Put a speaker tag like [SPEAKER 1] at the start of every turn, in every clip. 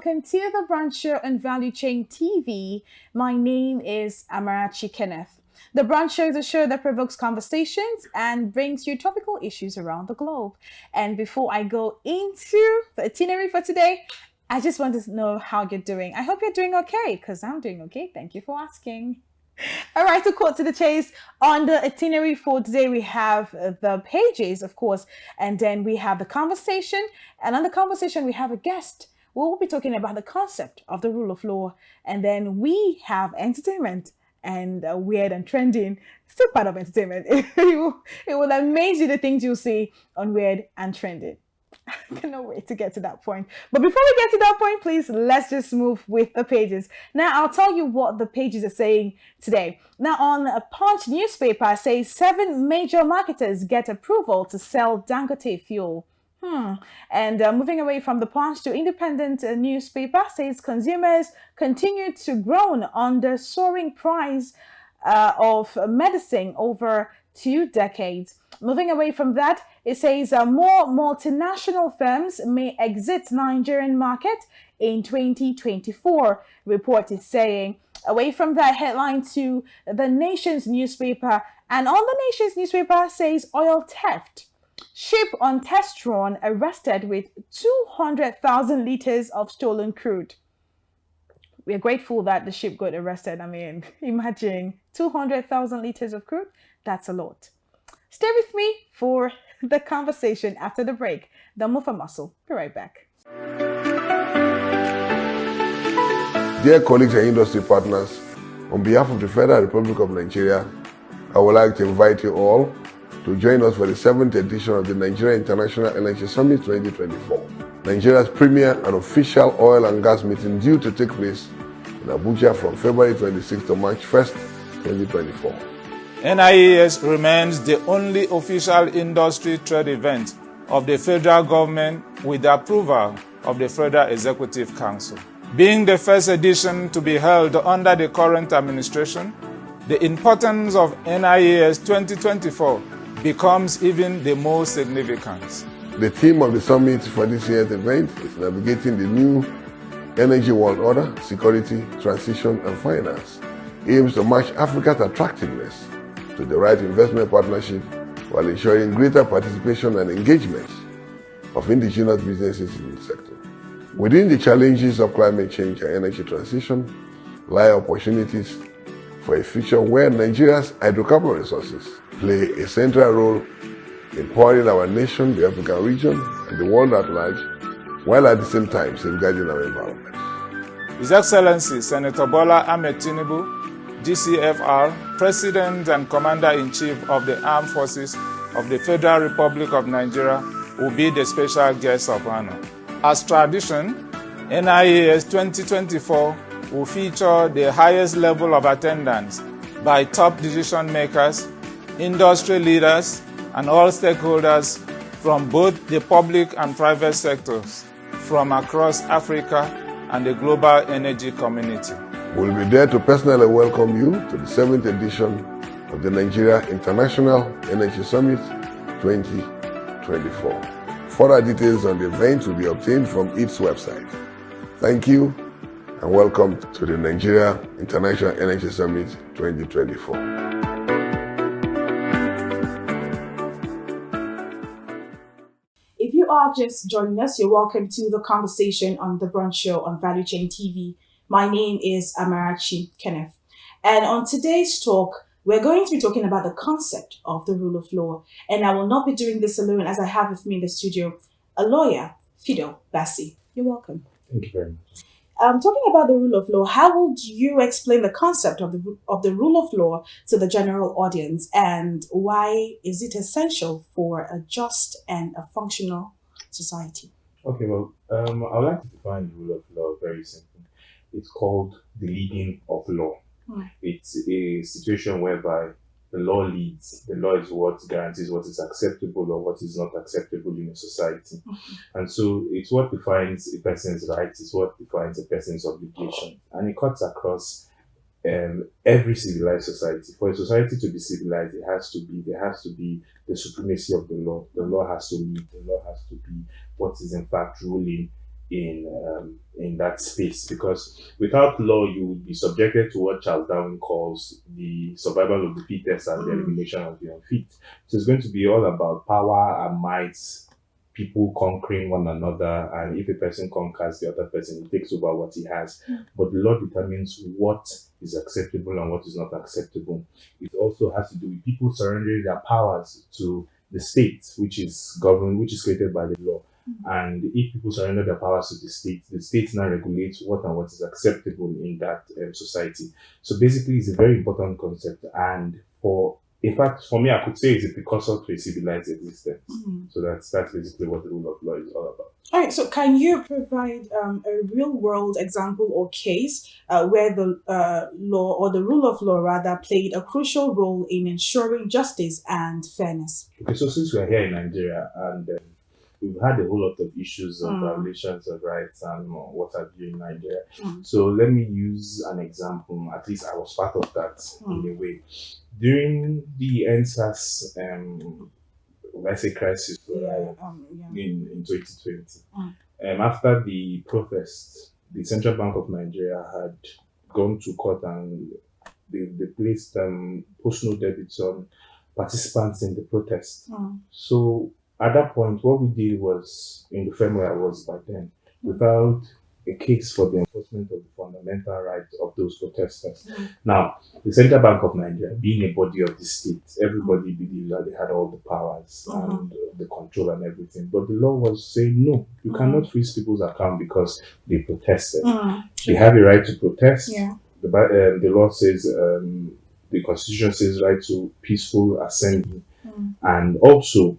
[SPEAKER 1] welcome to the Brunch Show on Value Chain TV. My name is Amarachi Kenneth. The Brunch Show is a show that provokes conversations and brings you topical issues around the globe. And before I go into the itinerary for today, I just want to know how you're doing. I hope you're doing okay, because I'm doing okay. Thank you for asking. All right, to cut to the chase, on the itinerary for today, we have the pages, of course, and then we have the conversation. And on the conversation, we have a guest. We will be talking about the concept of the rule of law. And then we have entertainment and weird and trending, still part of entertainment. It will amaze you the things you'll see on weird and trending. I cannot wait to get to that point. But before we get to that point, please, let's just move with the pages. Now, I'll tell you what the pages are saying today. Now, on a Punch newspaper, it says 7 major marketers get approval to sell Dangote fuel. And moving away from the Punch to Independent newspaper, says consumers continue to groan under soaring price of medicine over 2 decades. Moving away from that, it says more multinational firms may exit Nigerian market in 2024, report is saying. Away from that headline to the Nation's newspaper, and on the Nation's newspaper says oil theft. Ship on test run arrested with 200,000 liters of stolen crude. We're grateful that the ship got arrested. I mean, imagine 200,000 liters of crude. That's a lot. Stay with me for the conversation after the break. Don't move a muscle. Be right back.
[SPEAKER 2] Dear colleagues and industry partners, on behalf of the Federal Republic of Nigeria, I would like to invite you all to join us for the 7th edition of the Nigeria International Energy Summit 2024, Nigeria's premier and official oil and gas meeting due to take place in Abuja from February 26th to March 1st, 2024.
[SPEAKER 3] NIES remains the only official industry trade event of the federal government with the approval of the Federal Executive Council. Being the first edition to be held under the current administration, the importance of NIES 2024 becomes even the more significant.
[SPEAKER 2] The theme of the summit for this year's event is navigating the new energy world order, security, transition, and finance. It aims to match Africa's attractiveness to the right investment partnership while ensuring greater participation and engagement of indigenous businesses in the sector. Within the challenges of climate change and energy transition lie opportunities for a future where Nigeria's hydrocarbon resources play a central role in powering our nation, the African region, and the world at large, while at the same time safeguarding our environment.
[SPEAKER 3] His Excellency Senator Bola Ahmed Tinubu, GCFR, President and Commander-in-Chief of the Armed Forces of the Federal Republic of Nigeria, will be the special guest of honor. As tradition, NIES 2024 will feature the highest level of attendance by top decision makers, industry leaders, and all stakeholders from both the public and private sectors from across Africa and the global energy community.
[SPEAKER 2] We'll be there to personally welcome you to the 7th edition of the Nigeria International Energy Summit 2024. Further details on the event will be obtained from its website. Thank you and welcome to the Nigeria International Energy Summit 2024.
[SPEAKER 1] If you are just joining us, you're welcome to the conversation on the Brunch Show on Value Chain TV. My name is Amarachi Kenneth. And on today's talk, we're going to be talking about the concept of the rule of law. And I will not be doing this alone, as I have with me in the studio a lawyer, Fidel Bassi. You're welcome.
[SPEAKER 4] Thank you very much.
[SPEAKER 1] Talking about the rule of law, how would you explain the concept of the rule of law to the general audience, and why is it essential for a just and a functional society?
[SPEAKER 4] Okay, well, I would like to define the rule of law very simply. It's called the leading of law. It's a situation whereby the law leads. The law is what guarantees what is acceptable or what is not acceptable in a society. And so it's what defines a person's rights, it's what defines a person's obligation. And it cuts across every civilized society. For a society to be civilized, there has to be the supremacy of the law. The law has to lead. The law has to be what is in fact ruling in that space, because without law you would be subjected to what Charles Darwin calls the survival of the fittest and the elimination of the unfit. So it's going to be all about power and might, people conquering one another, and if a person conquers the other person, he takes over what he has. But the law determines what is acceptable and what is not acceptable. It also has to do with people surrendering their powers to the state, which is governed, which is created by the law. And if people surrender their powers to the state now regulates what and what is acceptable in that society. So basically, it's a very important concept, and in fact, for me, I could say it's a precursor to a civilized existence. So that's basically what the rule of law is all about.
[SPEAKER 1] All right, so can you provide a real-world example or case where the law, or the rule of law rather, played a crucial role in ensuring justice and fairness?
[SPEAKER 4] Okay, so since we're here in Nigeria, and we've had a whole lot of issues of violations of rights and what have you in Nigeria. So let me use an example. At least I was part of that in a way. During the NSAS, let's say crisis, in 2020, after the protests, the Central Bank of Nigeria had gone to court and they placed post-note debits on participants in the protest. So at that point, what we did was, in the firm where I was back then, without a case for the enforcement of the fundamental rights of those protesters. Now, the Central Bank of Nigeria, being a body of the state, everybody believed that they had all the powers and the control and everything. But the law was saying, no, you cannot freeze people's account because they protested. They have a right to protest. The law says, the Constitution says right to peaceful assembly. And also,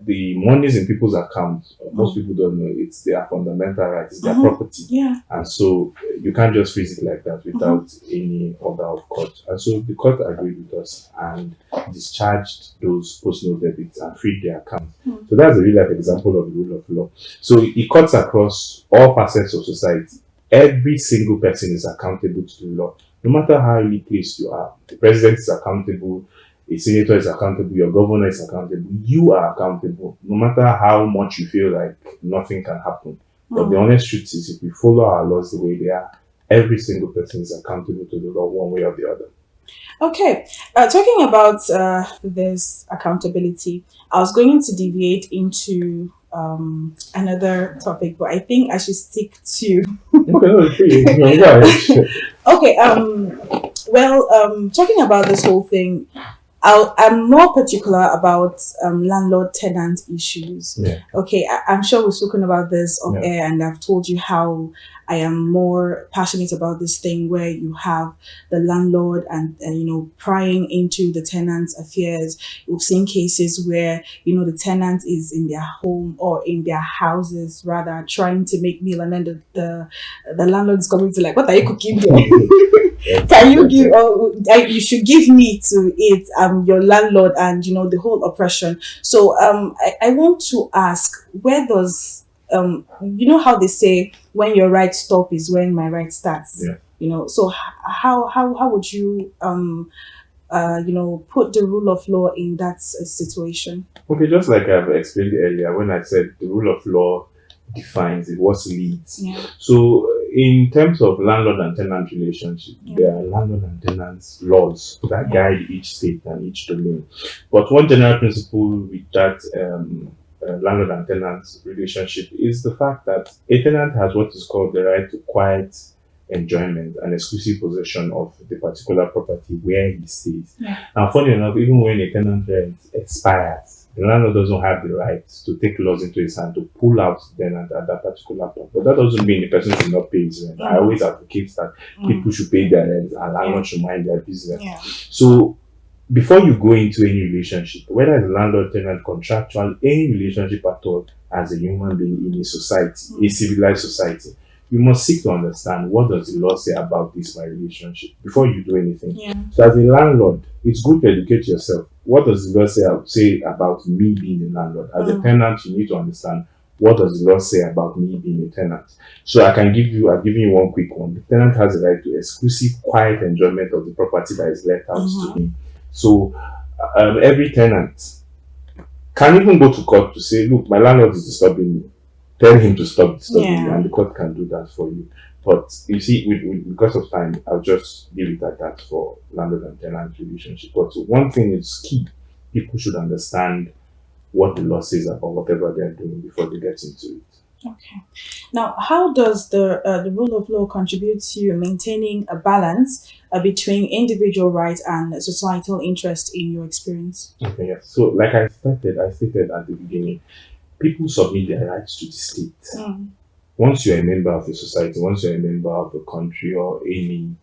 [SPEAKER 4] the monies in people's accounts, most people don't know, it's their fundamental right, it's their property. And so you can't just freeze it like that without any order of court. And so the court agreed with us and discharged those post-note debits and freed their accounts. So that's a real life example of the rule of law. So it cuts across all facets of society. Every single person is accountable to the law, no matter how highly placed you are. The president is accountable, a senator is accountable, your governor is accountable, you are accountable, no matter how much you feel like nothing can happen. But the honest truth is, if we follow our laws the way they are, every single person is accountable to the law one way or the other.
[SPEAKER 1] Okay, talking about this accountability, I was going to deviate into another topic, but I think I should stick to okay, talking about this whole thing, I'm more particular about landlord-tenant issues. Okay, I'm sure we've spoken about this on air, and I've told you how I am more passionate about this thing where you have the landlord and prying into the tenant's affairs. We've seen cases where the tenant is in their home or in their houses rather trying to make meal, and then the landlord is coming to like, what are you cooking there? Can you give? You should give me to eat. I'm your landlord, and the whole oppression. So I want to ask, where does how they say when your right stop is when my right starts? So how would you put the rule of law in that situation?
[SPEAKER 4] Okay, just like I've explained earlier, when I said the rule of law defines it, what leads. So in terms of landlord and tenant relationship, there are landlord and tenants laws that guide each state and each domain. But one general principle with that landlord and tenant relationship is the fact that a tenant has what is called the right to quiet enjoyment and exclusive possession of the particular property where he stays. Now, funny enough, even when a tenant rent expires, the landlord doesn't have the right to take laws into his hand to pull out the tenant at that particular point. But that doesn't mean the person should not pay his rent. I always advocate that people should pay their rent and landlords should mind their business. So before you go into any relationship, whether it's landlord-tenant, contractual, any relationship at all, as a human being in a society, a civilized society, you must seek to understand, what does the law say about this my relationship before you do anything. So as a landlord, it's good to educate yourself. What does the law say about me being a landlord? As a tenant, you need to understand, what does the law say about me being a tenant? So I've given you one quick one. The tenant has the right to exclusive quiet enjoyment of the property that is let out to him. So every tenant can even go to court to say, look, my landlord is disturbing me. tell him to stop disturbing you,
[SPEAKER 1] Yeah.
[SPEAKER 4] and the court can do that for you. But you see, because of time, I'll just leave it at that for landlord and tenant relationship. But one thing is key: people should understand what the law says about whatever they're doing before they get into it.
[SPEAKER 1] Okay. Now, how does the rule of law contribute to maintaining a balance between individual rights and societal interest in your experience?
[SPEAKER 4] Okay, yes. So, like I stated at the beginning, people submit their rights to the state.
[SPEAKER 1] Mm.
[SPEAKER 4] Once you're a member of a society, once you're a member of a country or any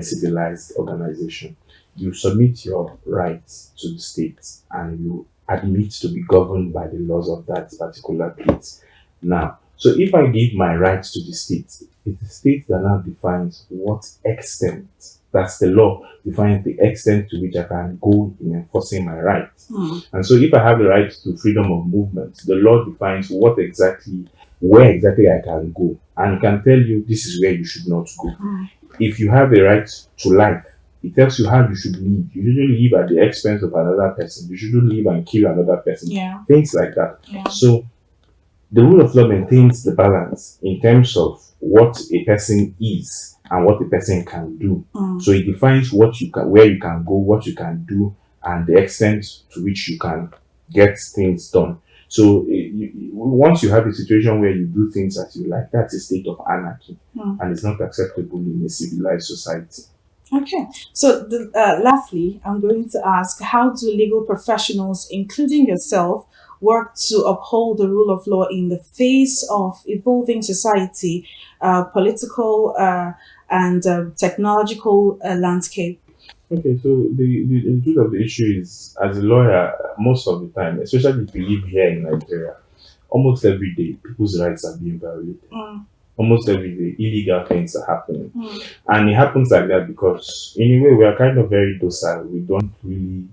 [SPEAKER 4] civilized organization, you submit your rights to the state and you admit to be governed by the laws of that particular place. Now, so if I give my rights to the state, it's the state that now defines what extent, that's the law, defines the extent to which I can go in enforcing my rights.
[SPEAKER 1] Mm.
[SPEAKER 4] And so if I have the right to freedom of movement, the law defines where exactly I can go, and can tell you this is where you should not go.
[SPEAKER 1] Mm.
[SPEAKER 4] If you have the right to life, it tells you how you should live. You shouldn't live at the expense of another person. You shouldn't live and kill another person.
[SPEAKER 1] Yeah.
[SPEAKER 4] Things like that.
[SPEAKER 1] Yeah.
[SPEAKER 4] So the rule of law maintains the balance in terms of what a person is and what a person can do.
[SPEAKER 1] Mm.
[SPEAKER 4] So it defines what you can, where you can go, what you can do, and the extent to which you can get things done. So once you have a situation where you do things as you like, that's a state of anarchy, and it's not acceptable in a civilized society.
[SPEAKER 1] Okay. So, lastly, I'm going to ask, how do legal professionals, including yourself, work to uphold the rule of law in the face of evolving society, political and technological landscape?
[SPEAKER 4] Okay, so the truth of the issue is, as a lawyer, most of the time, especially if you live here in Nigeria, almost every day people's rights are being violated.
[SPEAKER 1] Mm.
[SPEAKER 4] Almost every day, illegal things are happening.
[SPEAKER 1] Mm.
[SPEAKER 4] And it happens like that because, in a way, we are kind of very docile. We don't really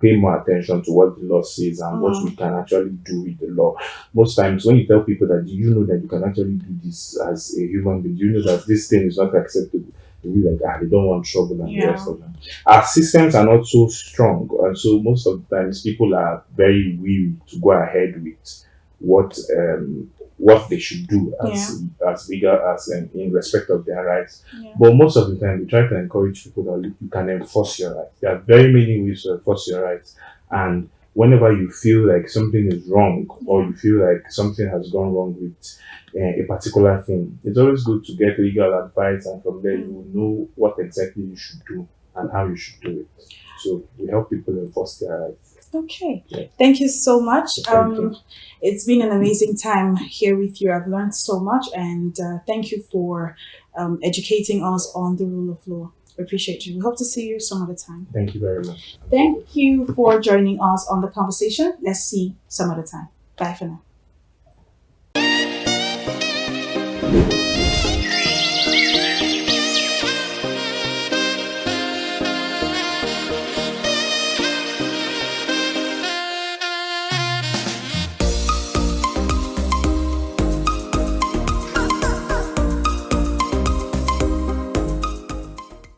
[SPEAKER 4] pay more attention to what the law says and what we can actually do with the law. Most times, when you tell people that, do you know that you can actually do this as a human being? Do you know that this thing is not acceptable? They be like, they don't want trouble and the rest of them. Our systems are not so strong, and so most of the times people are very weary to go ahead with what they should do as legal as in respect of their rights.
[SPEAKER 1] Yeah.
[SPEAKER 4] But most of the time, we try to encourage people that look, you can enforce your rights. There are very many ways to enforce your rights, and whenever you feel like something is wrong or you feel like something has gone wrong with a particular thing, it's always good to get legal advice, and from there you will know what exactly you should do and how you should do it. So we help people enforce their rights.
[SPEAKER 1] Okay.
[SPEAKER 4] Yeah.
[SPEAKER 1] Thank you so much.
[SPEAKER 4] Thank you.
[SPEAKER 1] It's been an amazing time here with you. I've learned so much, and thank you for educating us on the rule of law. We appreciate you. We hope to see you some other time.
[SPEAKER 4] Thank you very much.
[SPEAKER 1] Thank you for joining us on the conversation. Let's see some other time. Bye for now.